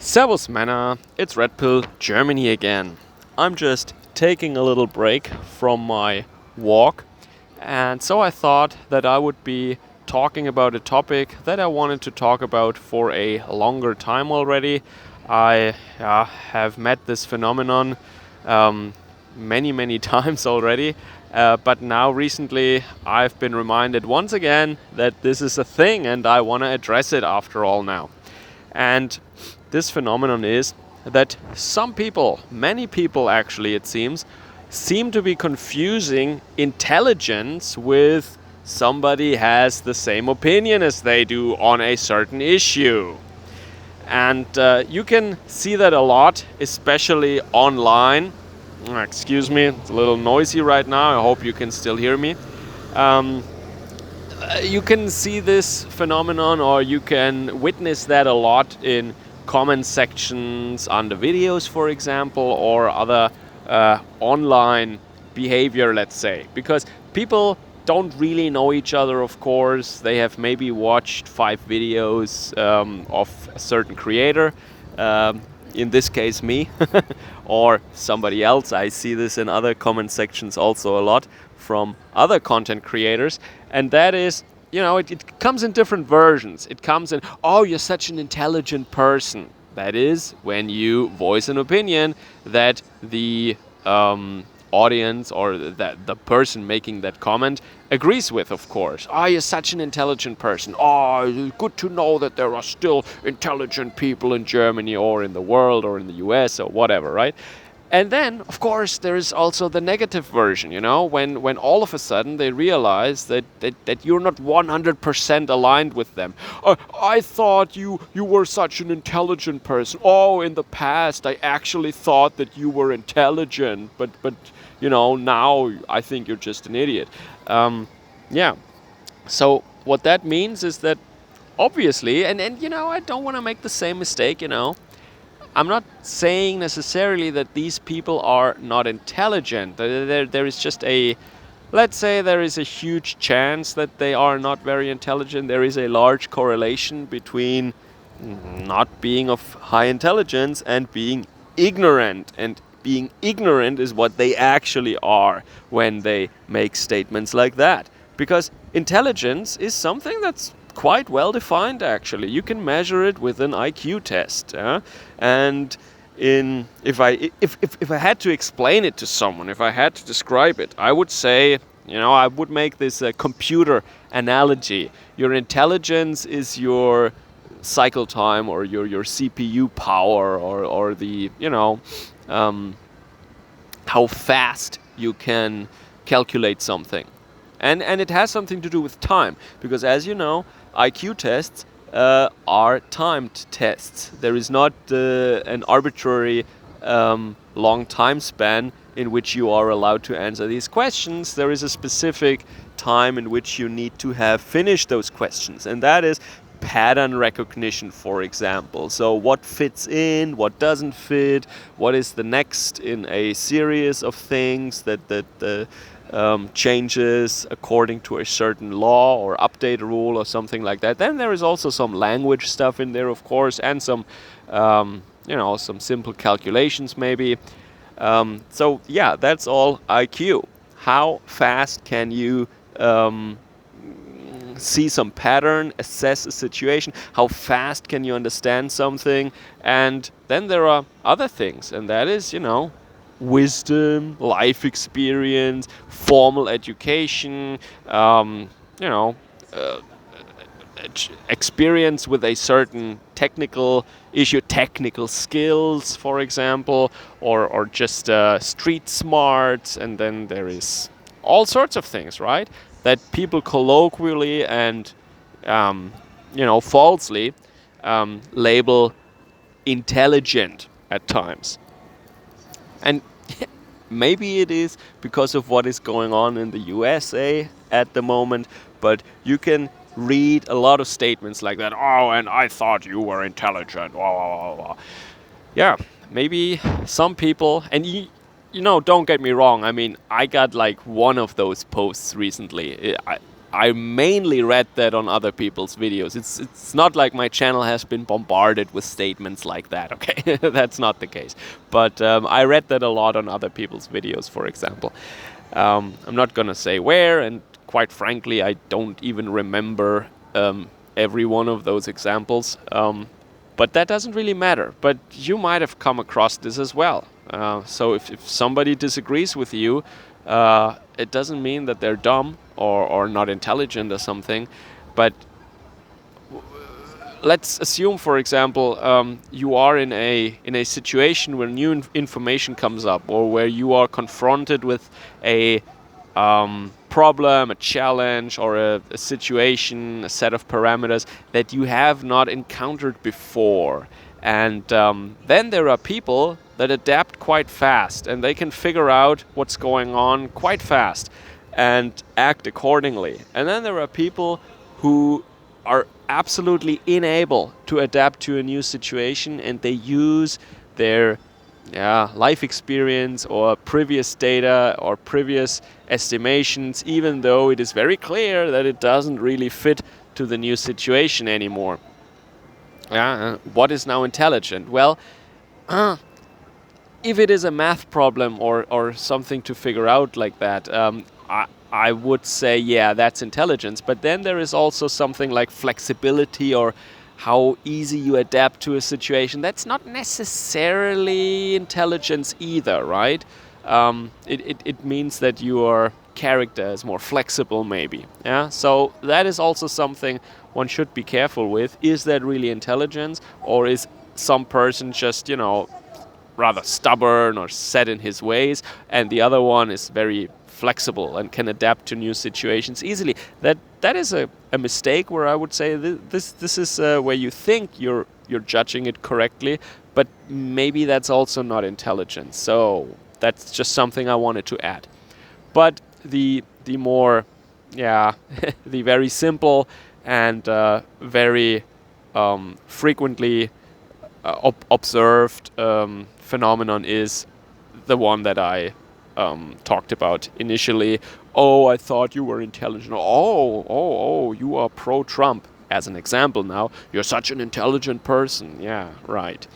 Servus Männer, it's Red Pill Germany again. I'm just taking a little break from my walk, and so I thought that I would be talking about a topic that I wanted to talk about for a longer time already. I have met this phenomenon many times already, but now recently I've been reminded once again that this is a thing and I want to address it after all now. And this phenomenon is that some people, many people actually it seem to be confusing intelligence with somebody has the same opinion as they do on a certain issue. And you can see that a lot, especially online. Excuse me, it's a little noisy right now. I hope you can still hear me. You can see this phenomenon, or you can witness that a lot in comment sections under videos, for example, or other online behavior, let's say. Because people don't really know each other, of course. They have maybe watched 5 videos of a certain creator, in this case me, or somebody else. I see this in other comment sections also a lot from other content creators, and that is, it comes in different versions. It comes in, oh, you're such an intelligent person. That is when you voice an opinion that the audience or that the person making that comment agrees with, of course. Oh, you're such an intelligent person. Oh, good to know that there are still intelligent people in Germany or in the world or in the US or whatever, right? And then, of course, there is also the negative version, when all of a sudden they realize that you're not 100% aligned with them. I thought you were such an intelligent person. Oh, in the past, I actually thought that you were intelligent, but now I think you're just an idiot. Yeah. So what that means is that obviously, and I don't want to make the same mistake, I'm not saying necessarily that these people are not intelligent. There is just let's say there is a huge chance that they are not very intelligent. There is a large correlation between not being of high intelligence and being ignorant. And being ignorant is what they actually are when they make statements like that. Because intelligence is something that's quite well defined, actually. You can measure it with an IQ test. And if I had to explain it to someone, if I had to describe it, I would say, I would make this a computer analogy. Your intelligence is your cycle time, or your CPU power, or the how fast you can calculate something. And it has something to do with time, because as you know, IQ tests are timed tests. There is not an arbitrary long time span in which you are allowed to answer these questions. There is a specific time in which you need to have finished those questions, and that is pattern recognition, for example. So what fits in, what doesn't fit, what is the next in a series of things that changes according to a certain law or update rule or something like that. Then there is also some language stuff in there, of course, and some some simple calculations maybe. So yeah, that's all IQ. How fast can you see some pattern, assess a situation? How fast can you understand something? And then there are other things, and that is, wisdom, life experience, formal education, experience with a certain technical issue, technical skills, for example, or just street smarts. And then there is all sorts of things, right, that people colloquially and falsely label intelligent at times. And maybe it is because of what is going on in the USA at the moment, but you can read a lot of statements like that. Oh, and I thought you were intelligent. Yeah, maybe some people, and don't get me wrong. I mean, I got like one of those posts recently. I mainly read that on other people's videos. It's not like my channel has been bombarded with statements like that, okay? That's not the case. But I read that a lot on other people's videos, for example. I'm not gonna say where, and quite frankly, I don't even remember every one of those examples. But that doesn't really matter. But you might have come across this as well. So if somebody disagrees with you, it doesn't mean that they're dumb or not intelligent or something. But let's assume, for example, you are in a situation where new information comes up, or where you are confronted with a problem, a challenge, or a situation, a set of parameters that you have not encountered before. And then there are people that adapt quite fast, and they can figure out what's going on quite fast and act accordingly. And then there are people who are absolutely unable to adapt to a new situation, and they use their life experience or previous data or previous estimations, even though it is very clear that it doesn't really fit to the new situation anymore. What is now intelligent? Well, if it is a math problem or something to figure out like that, I would say, yeah, that's intelligence. But then there is also something like flexibility, or how easy you adapt to a situation. That's not necessarily intelligence either, right? It means that your character is more flexible, maybe. Yeah. So that is also something one should be careful with. Is that really intelligence, or is some person just, rather stubborn or set in his ways, and the other one is very flexible and can adapt to new situations easily? That is a mistake, where I would say this is where you think you're judging it correctly, but maybe that's also not intelligence. So that's just something I wanted to add. But the more the very simple and very frequently observed phenomenon is the one that I talked about initially. Oh, I thought you were intelligent. Oh, you are pro-Trump. As an example now, you're such an intelligent person. Yeah, right.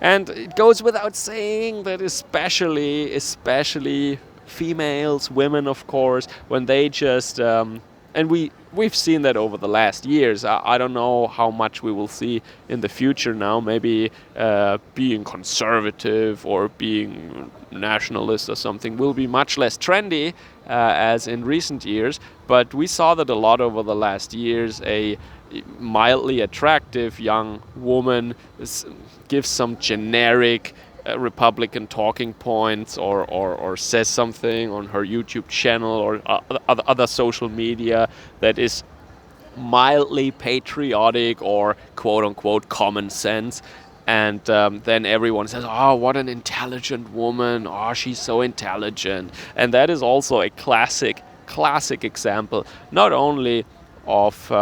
And it goes without saying that especially females, women, of course, when they just and we've seen that over the last years. I don't know how much we will see in the future now. Maybe being conservative or being nationalist or something will be much less trendy as in recent years. But we saw that a lot over the last years. A mildly attractive young woman gives some generic Republican talking points, or says something on her YouTube channel or other social media that is mildly patriotic or quote-unquote common sense. And then everyone says, oh, what an intelligent woman. Oh, she's so intelligent. And that is also a classic example, not only of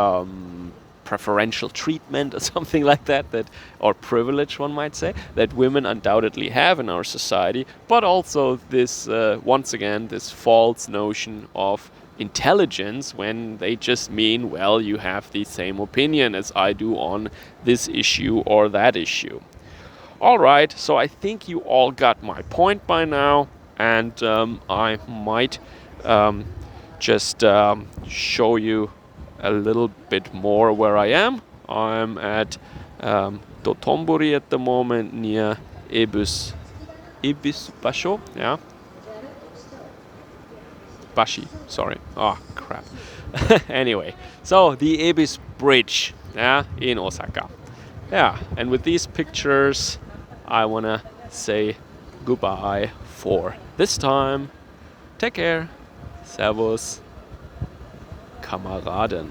preferential treatment or something like that, or privilege, one might say, that women undoubtedly have in our society, but also this, once again, this false notion of intelligence, when they just mean, well, you have the same opinion as I do on this issue or that issue. All right, so I think you all got my point by now, and I might just show you a little bit more where I am. I'm at Dotonbori at the moment, near Ibis Basho, yeah. Bashi, sorry. Oh, crap. Anyway, so the Ibis Bridge, yeah, in Osaka. Yeah, and with these pictures, I wanna say goodbye for this time. Take care. Servus, Kameraden.